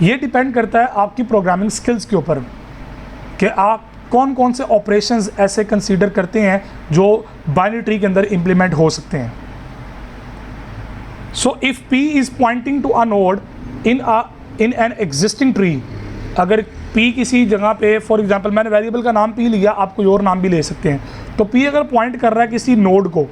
ये डिपेंड करता है आपकी प्रोग्रामिंग स्किल्स के ऊपर कि आप कौन कौन से ऑपरेशंस ऐसे कंसीडर करते हैं जो बाइनरी ट्री के अंदर इंप्लीमेंट हो सकते हैं। So if P is pointing to a node in an existing tree, अगर P किसी जगह पे, फॉर एग्जांपल मैंने वेरिएबल का नाम P लिया, आप कोई और नाम भी ले सकते हैं, तो P अगर पॉइंट कर रहा है किसी नोड को,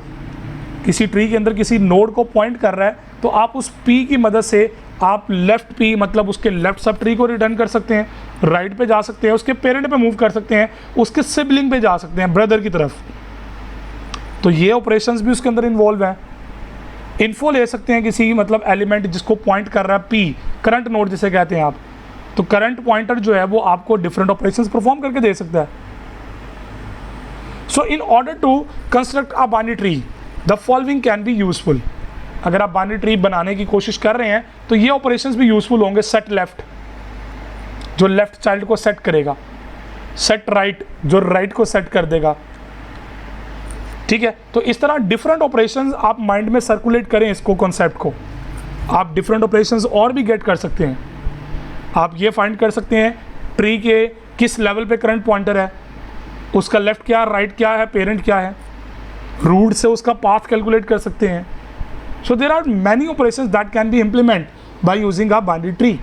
किसी ट्री के अंदर किसी नोड को पॉइंट कर रहा है, तो आप उस P की मदद से आप लेफ्ट P मतलब उसके लेफ्ट सब ट्री को रिटर्न कर सकते हैं, राइट पे जा सकते हैं, उसके पेरेंट पे मूव कर सकते हैं, उसके सिबलिंग पे जा सकते हैं, ब्रदर की तरफ। तो ये ऑपरेशंस भी उसके अंदर इन्वॉल्व हैं। इन्फो ले सकते हैं किसी मतलब एलिमेंट जिसको पॉइंट कर रहा है P, करंट नोड जिसे कहते हैं आप, तो करंट पॉइंटर जो है वो आपको डिफरेंट ऑपरेशंस परफॉर्म करके दे सकता है। So in order to construct a binary tree the following can be useful. अगर आप बाइनरी ट्री बनाने की कोशिश कर रहे हैं तो ये ऑपरेशंस भी यूजफुल होंगे। सेट लेफ्ट, जो लेफ्ट चाइल्ड को सेट करेगा, सेट राइट, जो राइट को सेट कर देगा, ठीक है। तो इस तरह डिफरेंट ऑपरेशंस आप माइंड में सर्कुलेट करें इसको, कॉन्सेप्ट को, आप डिफरेंट ऑपरेशंस और भी गेट कर सकते हैं। आप ये फाइंड कर सकते हैं ट्री के किस लेवल पे करंट पॉइंटर है, उसका लेफ्ट क्या है, राइट क्या है, पेरेंट क्या है, रूट से उसका पाथ कैलकुलेट कर सकते हैं। So there are many operations that can be implement by using a binary tree.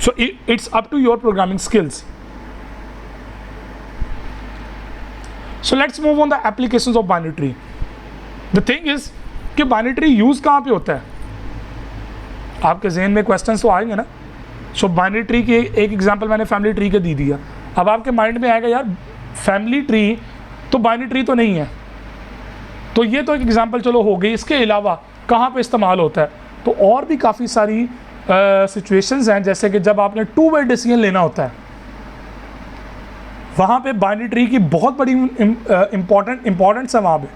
So it's up to your programming skills. So let's move on the applications of binary tree. The thing is कि binary tree use कहाँ पे होता है, आपके जहन में questions तो आएंगे ना। सो binary tree के एक एग्जांपल मैंने फैमिली ट्री का दे दिया। अब आपके माइंड में आएगा यार फैमिली ट्री तो binary tree तो नहीं है, तो ये तो एक एग्जांपल चलो हो गई, इसके अलावा कहाँ पे इस्तेमाल होता है। तो और भी काफ़ी सारी सिचुएशंस हैं, जैसे कि जब आपने टू वे डिसीजन लेना होता है, वहाँ पे बाइनरी ट्री की बहुत बड़ी इंपॉर्टेंस है वहाँ पे।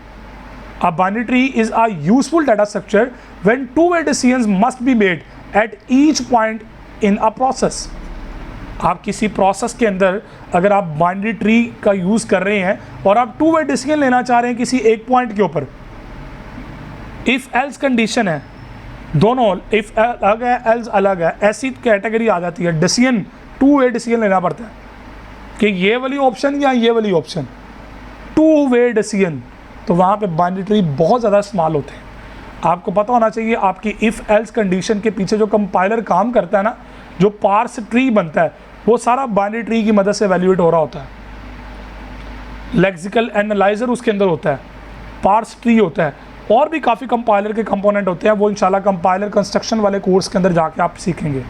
A binary tree is a useful data structure when two-way decisions must be made at each point in a process. आप किसी प्रोसेस के अंदर अगर आप बाइनरी ट्री का यूज़ कर रहे हैं और आप टू वे डिसीजन लेना चाह रहे हैं किसी एक पॉइंट के ऊपर, इफ़ एल्स कंडीशन है, दोनों इफ़ अलग है एल्स अलग है, ऐसी कैटेगरी आ जाती है, डिसीजन टू वे डिसीजन लेना पड़ता है कि ये वाली ऑप्शन या ये वाली ऑप्शन, टू वे डिसीजन, तो वहाँ पे बाइनरी ट्री बहुत ज़्यादा इस्तेमाल होते हैं। आपको पता होना चाहिए आपकी इफ़ एल्स कंडीशन के पीछे जो कंपाइलर काम करता है ना, जो पार्स ट्री बनता है, वो सारा बाइनरी ट्री की मदद से वैल्यूएट हो रहा होता है। लेक्सिकल एनालाइजर उसके अंदर होता है, पार्स ट्री होता है, और भी काफ़ी कंपाइलर के कंपोनेंट होते हैं, वो इंशाल्लाह कंपाइलर कंस्ट्रक्शन वाले कोर्स के अंदर जाके आप सीखेंगे।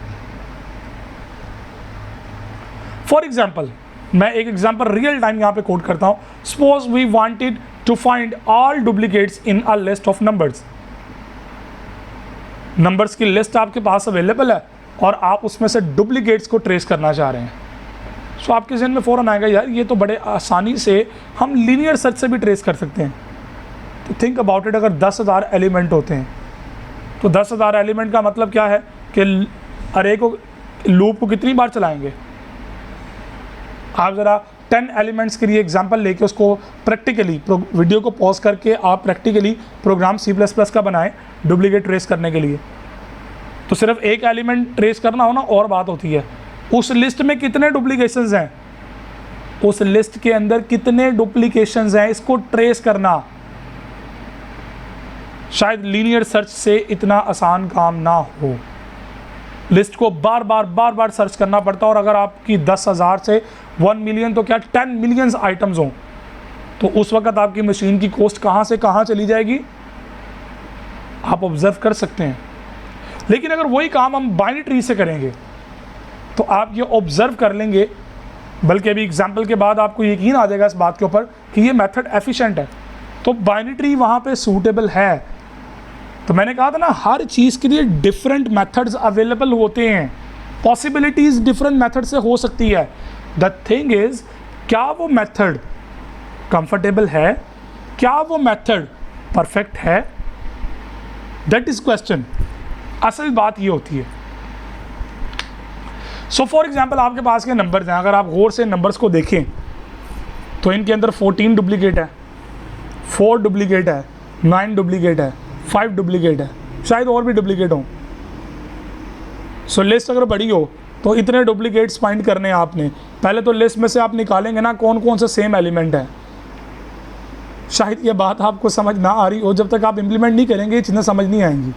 फॉर एग्जाम्पल, मैं एक एग्जाम्पल रियल टाइम यहाँ पे कोड करता हूँ। Suppose we wanted to find all duplicates in a list of numbers. Numbers की लिस्ट आपके पास अवेलेबल है और आप उसमें से डुप्लीकेट्स को ट्रेस करना चाह रहे हैं। सो आपके जहन में फ़ौरन आएगा यार ये तो बड़े आसानी से हम लीनियर सर्च से भी ट्रेस कर सकते हैं। तो थिंक अबाउट इट, अगर 10,000 एलिमेंट होते हैं तो 10,000 एलिमेंट का मतलब क्या है कि अरे को लूप को कितनी बार चलाएंगे। आप ज़रा 10 एलिमेंट्स के लिए एग्जांपल लेके उसको प्रैक्टिकली वीडियो को पॉज करके आप प्रैक्टिकली प्रोग्राम C++ का बनाएं डुप्लीकेट ट्रेस करने के लिए। तो सिर्फ एक एलिमेंट ट्रेस करना हो ना और बात होती है, उस लिस्ट में कितने डुप्लीकेशंस हैं, उस लिस्ट के अंदर कितने डुप्लीकेशंस हैं, इसको ट्रेस करना शायद लीनियर सर्च से इतना आसान काम ना हो। लिस्ट को बार बार सर्च करना पड़ता है, और अगर आपकी 10,000 से 1 मिलियन तो क्या 10 मिलियंस आइटम्स हों, तो उस वक्त आपकी मशीन की कॉस्ट कहाँ से कहाँ चली जाएगी आप ऑब्जर्व कर सकते हैं। लेकिन अगर वही काम हम बाइनरी ट्री से करेंगे तो आप ये ऑब्जर्व कर लेंगे, बल्कि अभी एग्जाम्पल के बाद आपको यकीन आ जाएगा इस बात के ऊपर कि ये मेथड एफिशिएंट है। तो बाइनरी ट्री वहाँ पे सूटेबल है। तो मैंने कहा था ना, हर चीज़ के लिए डिफरेंट मेथड्स अवेलेबल होते हैं, पॉसिबिलिटीज़ डिफरेंट मेथड से हो सकती है। द थिंग इज़, क्या वो मेथड कंफर्टेबल है, क्या वो मेथड परफेक्ट है, दैट इज़ क्वेश्चन। असल बात ये होती है। सो फॉर एग्जाम्पल आपके पास के नंबर्स हैं, अगर आप गौर से नंबर्स को देखें तो इनके अंदर 14 डुप्लीकेट है, 4 डुप्लीकेट है, 9 डुप्लीकेट है, 5 डुप्लीकेट है, शायद और भी डुप्लीकेट हों। सो लिस्ट अगर बड़ी हो तो इतने डुप्लीकेट्स फाइंड करने हैं आपने। पहले तो लिस्ट में से आप निकालेंगे ना कौन कौन से सेम एलिमेंट है। शायद ये बात आपको समझ ना आ रही हो, जब तक आप इम्प्लीमेंट नहीं करेंगे ये चीज़ें समझ नहीं आएंगी।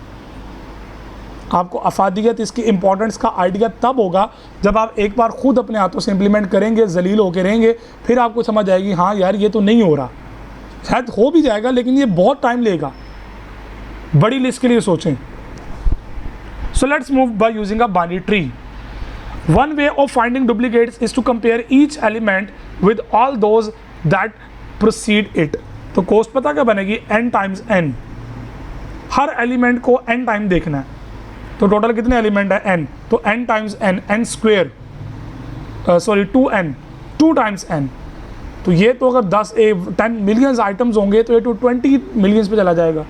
आपको अफादियत, इसकी इंपॉर्टेंस का आइडिया तब होगा जब आप एक बार खुद अपने हाथों से इम्प्लीमेंट करेंगे, जलील होकर रहेंगे, फिर आपको समझ आएगी हाँ यार ये तो नहीं हो रहा। शायद हो भी जाएगा लेकिन ये बहुत टाइम लेगा। बड़ी लिस्ट के लिए सोचें। So let's move by using a binary tree. One way of finding duplicates is to compare each element with all those that proceed it. तो कॉस्ट पता क्या बनेगी, n टाइम्स n। हर एलिमेंट को n टाइम देखना है। तो total कितने एलिमेंट है n, तो n times n square, sorry 2n, 2 times n। तो ये तो अगर 10 मिलियंस आइटम्स होंगे तो ये तो 20 मिलियंस पे चला जाएगा।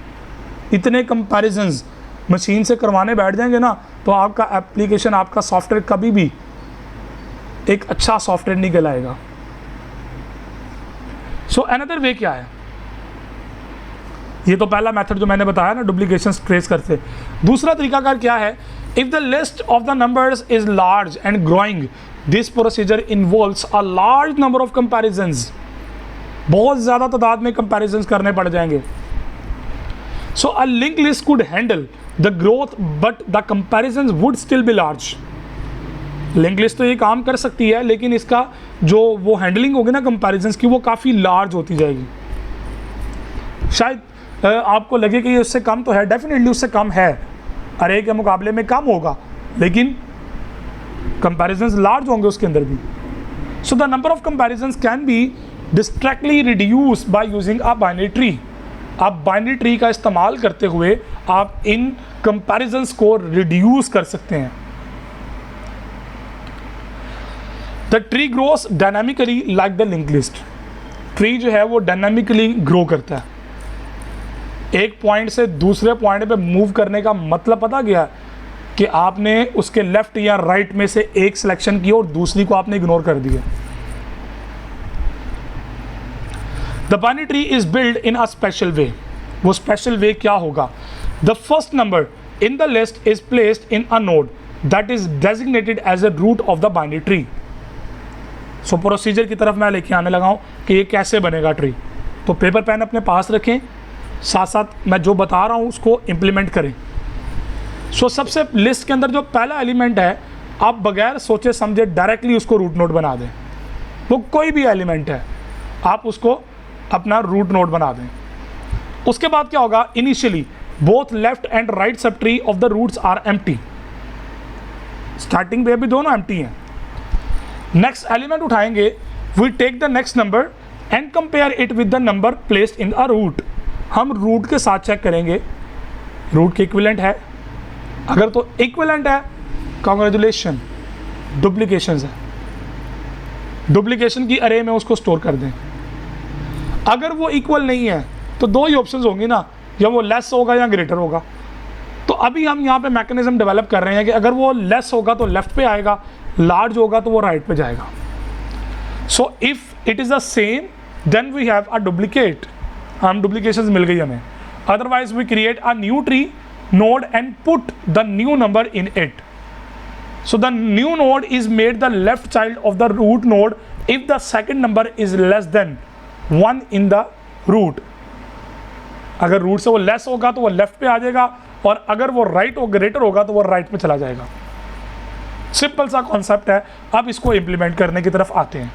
इतने कंपैरिजंस मशीन से करवाने बैठ जाएंगे ना तो आपका एप्लीकेशन, आपका सॉफ्टवेयर कभी भी एक अच्छा सॉफ्टवेयर नहीं कहलाएगा। सो अनदर वे क्या है, ये तो पहला मेथड जो मैंने बताया ना डुप्लीकेशन ट्रेस करते। दूसरा तरीकाकार क्या है, if the list of the numbers is large and growing this procedure involves a large number of comparisons. बहुत ज़्यादा तादाद में कंपैरिजंस करने पड़ जाएंगे। So a link list could handle the growth but the comparisons would still be large. Link list तो ये काम कर सकती है लेकिन इसका जो वो हैंडलिंग होगी ना कंपैरिजंस की, वो काफ़ी लार्ज होती जाएगी। शायद आपको लगे कि ये उससे कम तो है, डेफिनेटली उससे कम है, अरे के मुकाबले में कम होगा, लेकिन कंपैरिजंस लार्ज होंगे उसके अंदर भी। So the number of comparisons can be drastically reduce by using a binary tree. आप बाइनरी ट्री का इस्तेमाल करते हुए आप इन कंपैरिजंस को रिड्यूस कर सकते हैं। The tree grows dynamically like the link list. Tree जो है वो डायनामिकली ग्रो करता है। एक पॉइंट से दूसरे पॉइंट पे मूव करने का मतलब पता गया कि आपने उसके लेफ्ट या राइट में से एक सिलेक्शन की और दूसरी को आपने इग्नोर कर दिया। The binary tree is build in a special way. वो स्पेशल वे क्या होगा, the first number in the list is placed in a node that is designated as a root of the binary tree. So procedure की तरफ मैं लेके आने लगा हूं कि ये कैसे बनेगा ट्री। तो पेपर पेन अपने पास रखें, साथ साथ मैं जो बता रहा हूँ उसको इम्प्लीमेंट करें। सो सबसे लिस्ट के अंदर जो पहला एलिमेंट है, आप बगैर सोचे समझे डायरेक्टली उसको रूट नोड बना दें। वो कोई भी एलिमेंट है आप उसको अपना रूट नोड बना दें। उसके बाद क्या होगा, initially both left and right sub tree of the roots are empty. Starting पे भी दोनों एम्प्टी हैं। नेक्स्ट एलिमेंट उठाएंगे, we take the next number and compare it with the number placed in a root. हम root के साथ check करेंगे root के इक्विवेलेंट है, अगर तो इक्विवेलेंट है कांग्रेचुलेशन, डुप्लीकेशन है, डुप्लीकेशन की अरे में उसको स्टोर कर दें। अगर वो इक्वल नहीं है तो दो ही ऑप्शंस होंगी ना, या वो लेस होगा या ग्रेटर होगा। तो अभी हम यहाँ पे मैकेनिज्म डेवलप कर रहे हैं कि अगर वो लेस होगा तो लेफ्ट पे आएगा, लार्ज होगा तो वो राइट पे जाएगा। So if it is the same then we have a duplicate. हम डुप्लीकेशंस मिल गई हमें। Otherwise we create a new tree node and put the new number in it. So the new node is made the left child of the root node if the second number is less than 1 in the root. अगर root से वो less होगा तो वो left पे आ जाएगा, और अगर वो राइट और ग्रेटर होगा तो वो राइट पे चला जाएगा। सिंपल सा कॉन्सेप्ट है। अब इसको इम्प्लीमेंट करने की तरफ आते हैं।